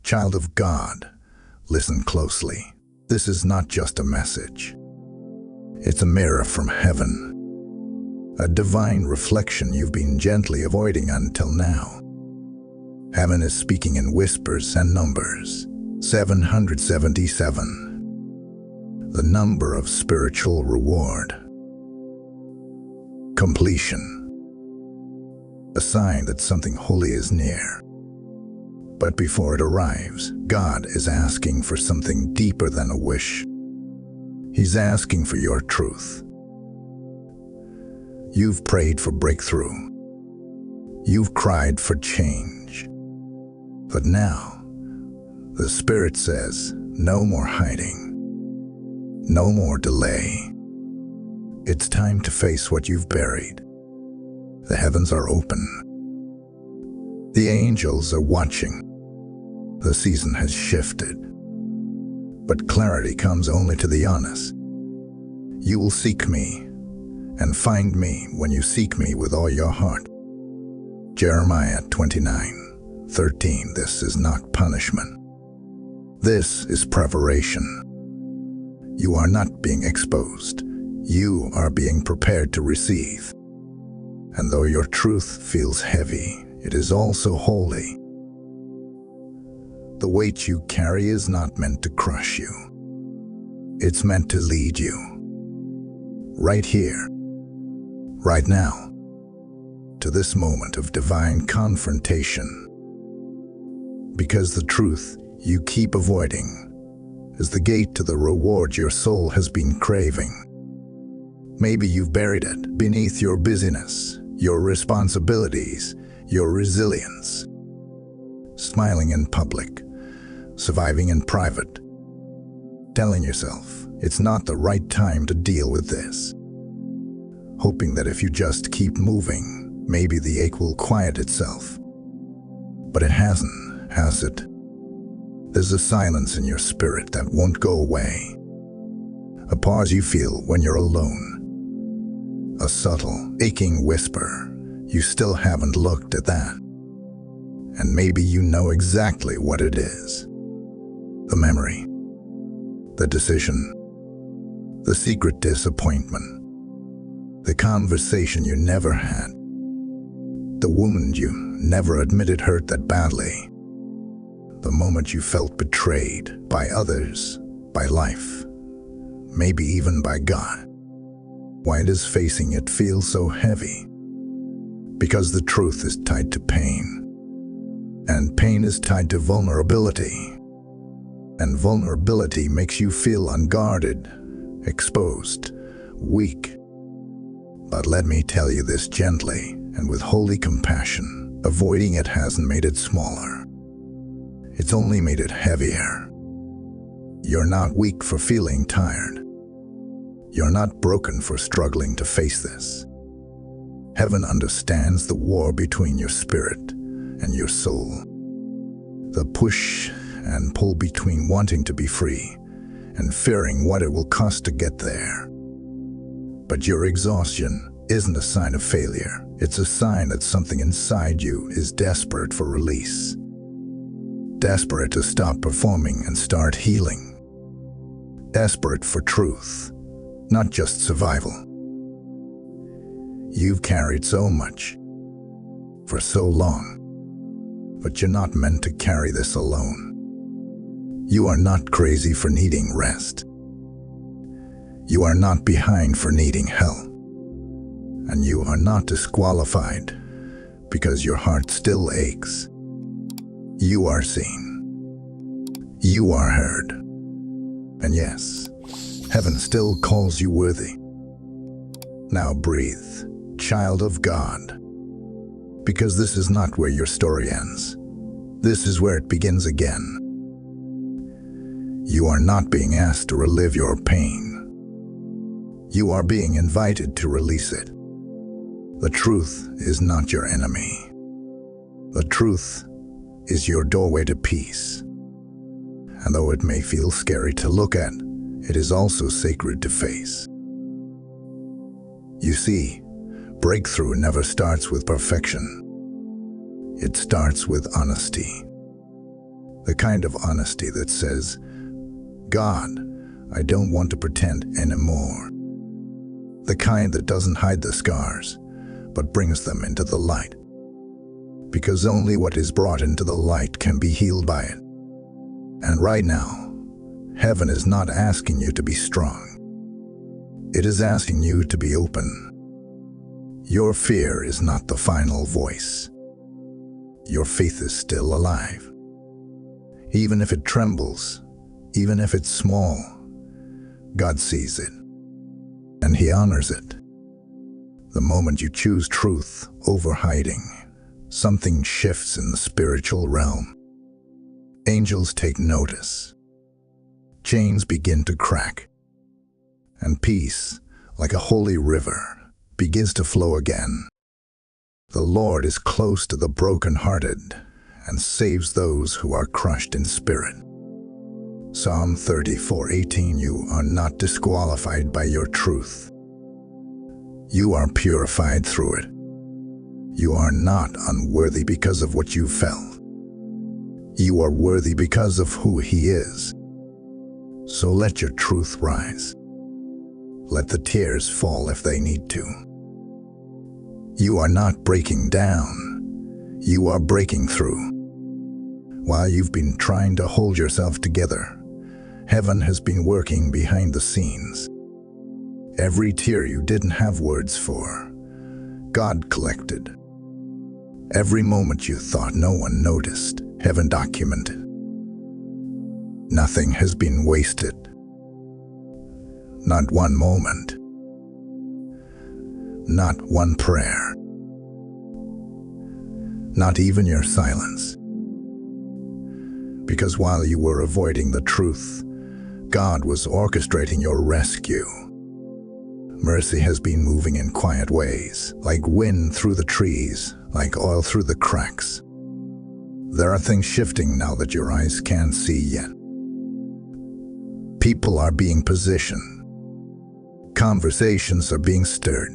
Child of God, listen closely. This is not just a message. It's a mirror from heaven, a divine reflection you've been gently avoiding until now. Heaven is speaking in whispers and numbers. 777, the number of spiritual reward. Completion, a sign that something holy is near. But before it arrives, God is asking for something deeper than a wish. He's asking for your truth. You've prayed for breakthrough. You've cried for change. But now, the Spirit says, no more hiding. No more delay. It's time to face what you've buried. The heavens are open. The angels are watching. The season has shifted. But clarity comes only to the honest. You will seek me and find me when you seek me with all your heart. Jeremiah 29:13. This is not punishment. This is preparation. You are not being exposed. You are being prepared to receive. And though your truth feels heavy, it is also holy. The weight you carry is not meant to crush you. It's meant to lead you. Right here, right now, to this moment of divine confrontation. Because the truth you keep avoiding is the gate to the reward your soul has been craving. Maybe you've buried it beneath your busyness, your responsibilities, your resilience. Smiling in public, surviving in private, telling yourself it's not the right time to deal with this. Hoping that if you just keep moving, maybe the ache will quiet itself. But it hasn't, has it? There's a silence in your spirit that won't go away. A pause you feel when you're alone. A subtle, aching whisper, you still haven't looked at that. And maybe you know exactly what it is. The memory, the decision, the secret disappointment, the conversation you never had, the wound you never admitted hurt that badly, the moment you felt betrayed by others, by life, maybe even by God. Why does facing it feel so heavy? Because the truth is tied to pain. And pain is tied to vulnerability. And vulnerability makes you feel unguarded, exposed, weak. But let me tell you this gently and with holy compassion. Avoiding it hasn't made it smaller. It's only made it heavier. You're not weak for feeling tired. You're not broken for struggling to face this. Heaven understands the war between your spirit and your soul. The push and pull between wanting to be free and fearing what it will cost to get there. But your exhaustion isn't a sign of failure. It's a sign that something inside you is desperate for release. Desperate to stop performing and start healing. Desperate for truth, not just survival. You've carried so much for so long, but you're not meant to carry this alone. You are not crazy for needing rest. You are not behind for needing help. And you are not disqualified because your heart still aches. You are seen. You are heard. And yes, heaven still calls you worthy. Now breathe, child of God. Because this is not where your story ends. This is where it begins again. You are not being asked to relive your pain. You are being invited to release it. The truth is not your enemy. The truth is your doorway to peace. And though it may feel scary to look at, it is also sacred to face. You see, breakthrough never starts with perfection. It starts with honesty. The kind of honesty that says, God, I don't want to pretend anymore. The kind that doesn't hide the scars, but brings them into the light. Because only what is brought into the light can be healed by it. And right now, heaven is not asking you to be strong. It is asking you to be open. Your fear is not the final voice. Your faith is still alive. Even if it trembles, even if it's small, God sees it, and He honors it. The moment you choose truth over hiding, something shifts in the spiritual realm. Angels take notice. Chains begin to crack. And peace, like a holy river, begins to flow again. The Lord is close to the brokenhearted and saves those who are crushed in spirit. Psalm 34:18. You are not disqualified by your truth. You are purified through it. You are not unworthy because of what you felt. You are worthy because of who He is. So let your truth rise. Let the tears fall if they need to. You are not breaking down. You are breaking through. While you've been trying to hold yourself together, heaven has been working behind the scenes. Every tear you didn't have words for, God collected. Every moment you thought no one noticed, heaven documented. Nothing has been wasted. Not one moment. Not one prayer. Not even your silence. Because while you were avoiding the truth, God was orchestrating your rescue. Mercy has been moving in quiet ways, like wind through the trees, like oil through the cracks. There are things shifting now that your eyes can't see yet. People are being positioned. Conversations are being stirred.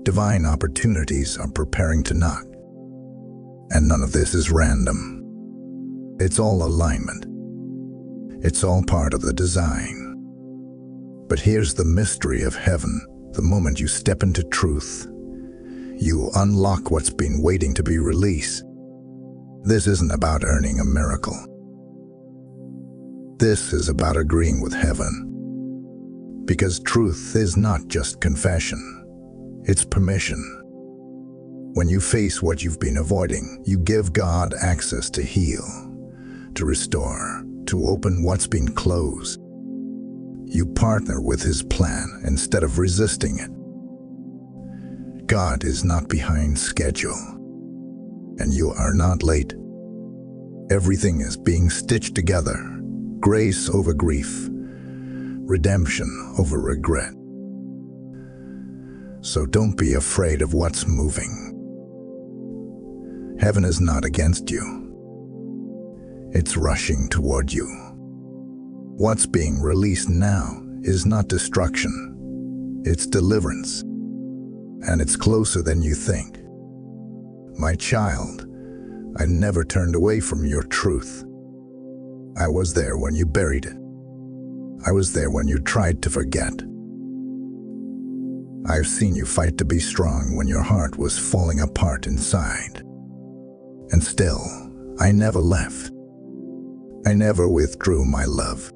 Divine opportunities are preparing to knock. And none of this is random. It's all alignment. It's all part of the design. But here's the mystery of heaven. The moment you step into truth, you unlock what's been waiting to be released. This isn't about earning a miracle. This is about agreeing with heaven. Because truth is not just confession, it's permission. When you face what you've been avoiding, you give God access to heal, to restore, to open what's been closed. You partner with His plan instead of resisting it. God is not behind schedule, and you are not late. Everything is being stitched together, grace over grief, redemption over regret. So don't be afraid of what's moving. Heaven is not against you. It's rushing toward you. What's being released now is not destruction, it's deliverance. And it's closer than you think. My child, I never turned away from your truth. I was there when you buried it. I was there when you tried to forget. I've seen you fight to be strong when your heart was falling apart inside. And still, I never left. I never withdrew my love.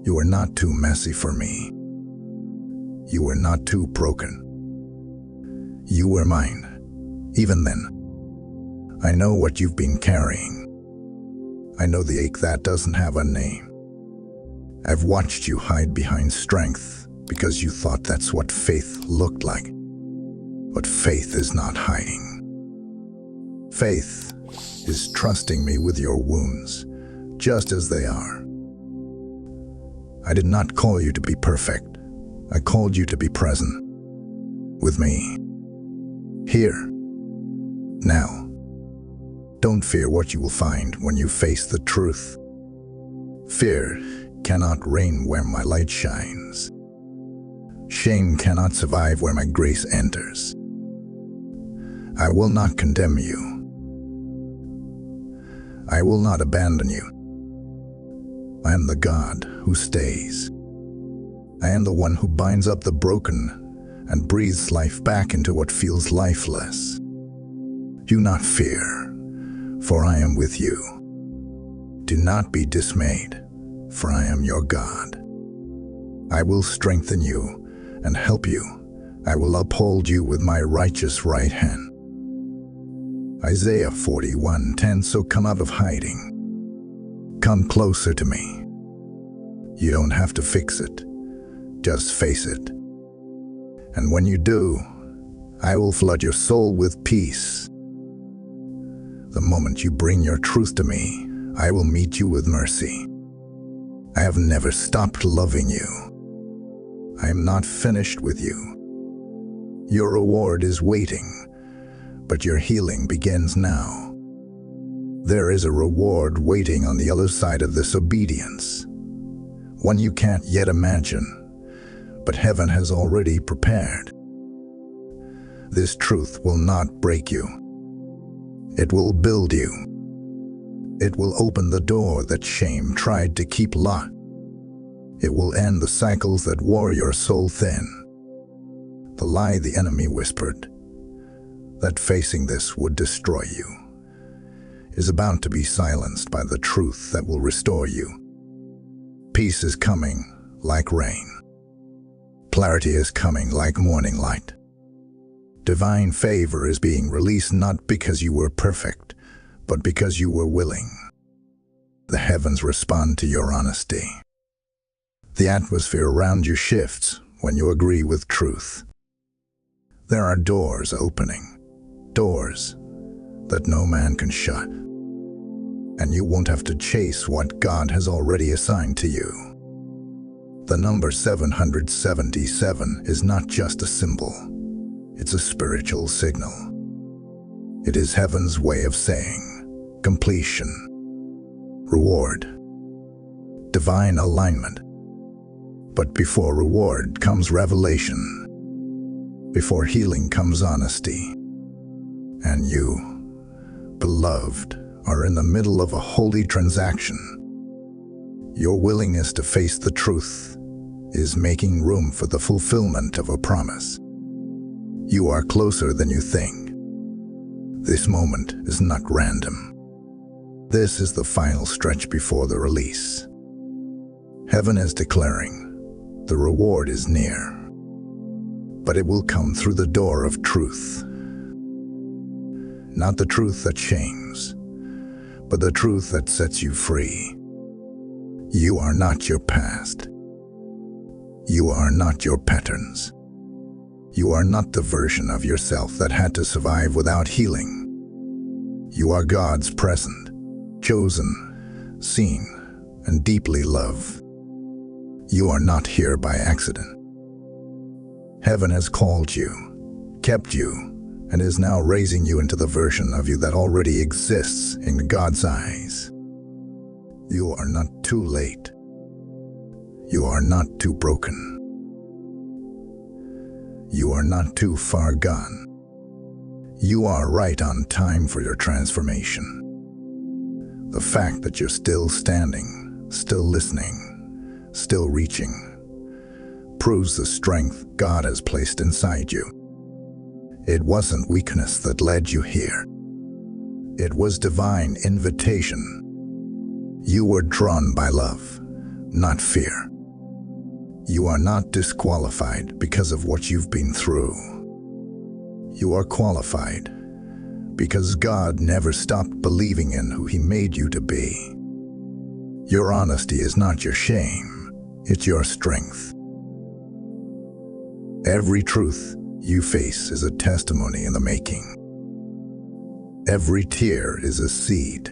You were not too messy for me. You were not too broken. You were mine, even then. I know what you've been carrying. I know the ache that doesn't have a name. I've watched you hide behind strength because you thought that's what faith looked like. But faith is not hiding. Faith is trusting me with your wounds, just as they are. I did not call you to be perfect. I called you to be present with me. Here, now. Don't fear what you will find when you face the truth. Fear cannot reign where my light shines. Shame cannot survive where my grace enters. I will not condemn you. I will not abandon you. I am the God who stays. I am the one who binds up the broken and breathes life back into what feels lifeless. Do not fear, for I am with you. Do not be dismayed, for I am your God. I will strengthen you and help you. I will uphold you with my righteous right hand. Isaiah 41:10. So come out of hiding. Come closer to me. You don't have to fix it. Just face it. And when you do, I will flood your soul with peace. The moment you bring your truth to me, I will meet you with mercy. I have never stopped loving you. I am not finished with you. Your reward is waiting, but your healing begins now. There is a reward waiting on the other side of this obedience, one you can't yet imagine, but heaven has already prepared. This truth will not break you. It will build you. It will open the door that shame tried to keep locked. It will end the cycles that wore your soul thin. The lie the enemy whispered, that facing this would destroy you, is about to be silenced by the truth that will restore you. Peace is coming like rain. Clarity is coming like morning light. Divine favor is being released not because you were perfect, but because you were willing. The heavens respond to your honesty. The atmosphere around you shifts when you agree with truth. There are doors opening, doors that no man can shut. And you won't have to chase what God has already assigned to you. The number 777 is not just a symbol. It's a spiritual signal. It is heaven's way of saying completion, reward, divine alignment. But before reward comes revelation. Before healing comes honesty. And you, beloved, are in the middle of a holy transaction. Your willingness to face the truth is making room for the fulfillment of a promise. You are closer than you think. This moment is not random. This is the final stretch before the release. Heaven is declaring, the reward is near, but it will come through the door of truth. Not the truth that shames, but the truth that sets you free. You are not your past. You are not your patterns. You are not the version of yourself that had to survive without healing. You are God's present, chosen, seen, and deeply loved. You are not here by accident. Heaven has called you, kept you, and is now raising you into the version of you that already exists in God's eyes. You are not too late. You are not too broken. You are not too far gone. You are right on time for your transformation. The fact that you're still standing, still listening, still reaching, proves the strength God has placed inside you. It wasn't weakness that led you here. It was divine invitation. You were drawn by love, not fear. You are not disqualified because of what you've been through. You are qualified because God never stopped believing in who He made you to be. Your honesty is not your shame, it's your strength. Every truth you face is a testimony in the making. Every tear is a seed,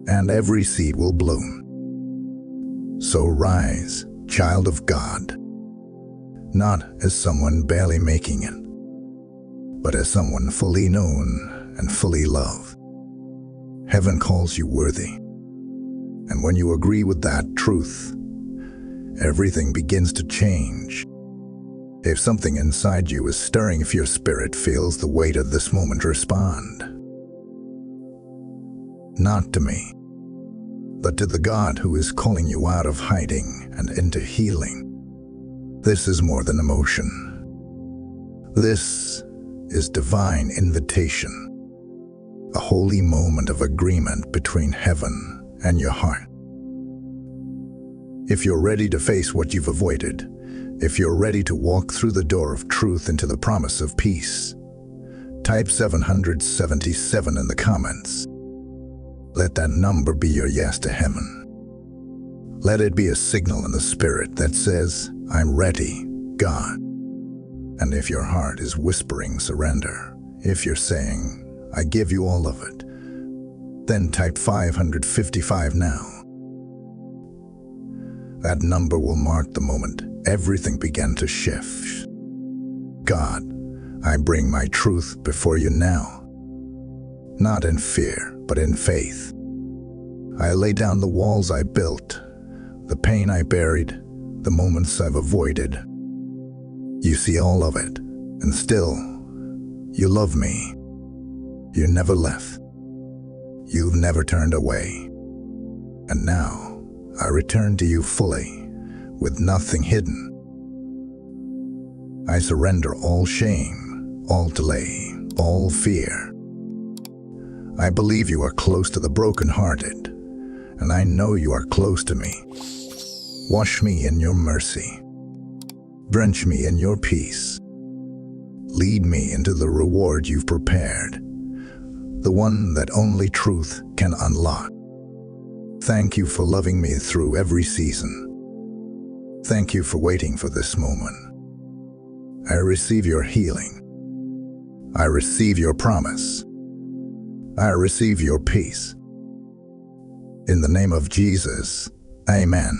and every seed will bloom. So rise, child of God, not as someone barely making it, but as someone fully known and fully loved. Heaven calls you worthy. And when you agree with that truth, everything begins to change. If something inside you is stirring, if your spirit feels the weight of this moment, respond. not to me, but to the God who is calling you out of hiding and into healing. This is more than emotion. This is divine invitation, a holy moment of agreement between heaven and your heart. If you're ready to face what you've avoided, if you're ready to walk through the door of truth into the promise of peace, type 777 in the comments. Let that number be your yes to heaven. Let it be a signal in the spirit that says, I'm ready, God. And if your heart is whispering surrender, if you're saying, I give you all of it, then type 555 now. That number will mark the moment everything began to shift. God, I bring my truth before you now. Not in fear, but in faith. I lay down the walls I built, the pain I buried, the moments I've avoided. You see all of it, and still, you love me. You never left. You've never turned away. And now, I return to you fully, with nothing hidden. I surrender all shame, all delay, all fear. I believe you are close to the brokenhearted, and I know you are close to me. Wash me in your mercy. Drench me in your peace. Lead me into the reward you've prepared, the one that only truth can unlock. Thank you for loving me through every season. Thank you for waiting for this moment. I receive your healing. I receive your promise. I receive your peace. In the name of Jesus, amen.